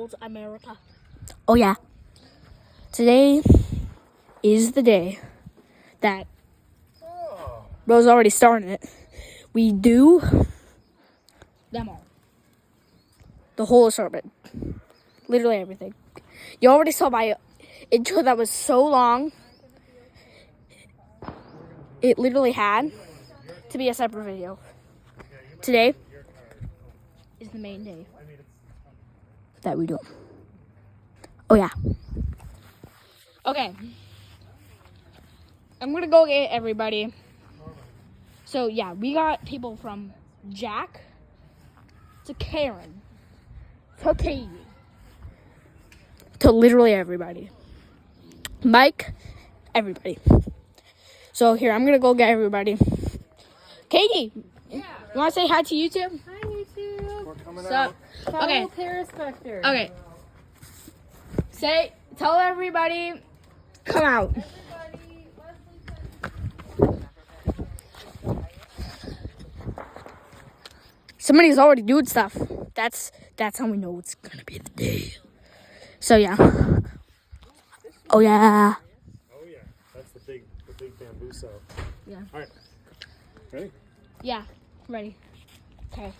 old America. Oh yeah. Today is the day that Bro's already starting it. We do them all. The whole assortment. Literally everything. You already saw my intro that was so long. It literally had to be a separate video. Today is the main day that we do. Oh yeah. Okay. I'm gonna go get everybody. So yeah, we got people from Jack to Karen to Katie to literally everybody. Mike, everybody. So here, I'm gonna go get everybody. Katie, you wanna say hi to YouTube? Hi, YouTube. We're coming So, out. okay. Paris Spector. Okay. Tell everybody, come out. Somebody's already doing stuff. That's how we know it's gonna be the day. So yeah. Oh yeah. Oh yeah, that's the big bamboo saw. Yeah. All right, ready? Yeah. Ready. Okay.